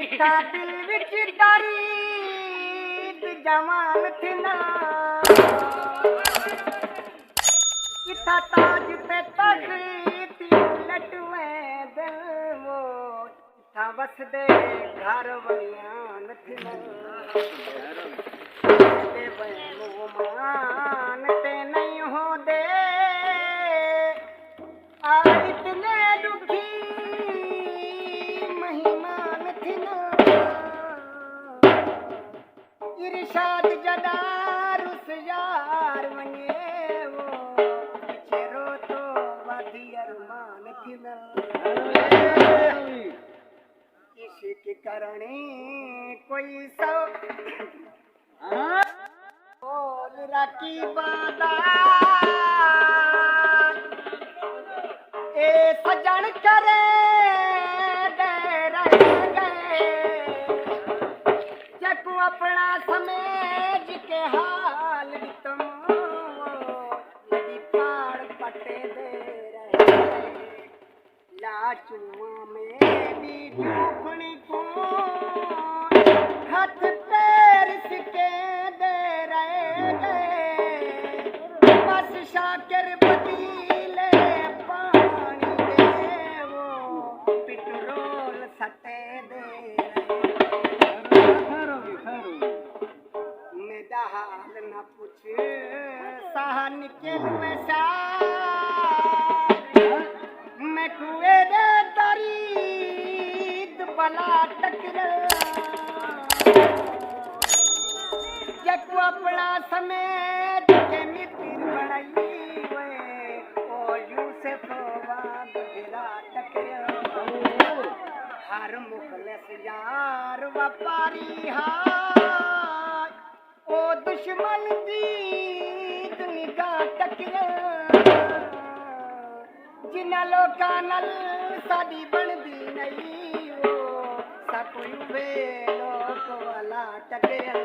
इता दिल विच डरी जवान थी ना इता ताज पे तखत लटवे दिल वो इता बस दे घर वयान थी ना मान ते नहीं हो दे इतने दुखी महिमान थी ना इरशाद जदार उस यार मने वो चेरो तो वादी अरमान थी ना इश्क करने कोई सौ राकी बादा ए सजन करे दे रह गए जकू अपना समेज के हाल तुम नदी पार पटे दे रहे लाचुआ में भी डूबनी को हाथ पैर सिके दे रहे बस शाकिर पतीले पानी दे वो पेट्रोल सटे दे मेरा हाल न पूछ सहन के में मैं कुएं दे दरीद बला टकरा जकू अपना समेत के मित्र बनाई वे ओ यूसुफ वाद गिरा टकरा हर मुखलिस यार व्यापारी हाय ओ दुश्मन दी निगाह टकरा जिन्ना लोकां नाल साडी बनदी नहीं ओ सा कोई वे लोक वाला टकरा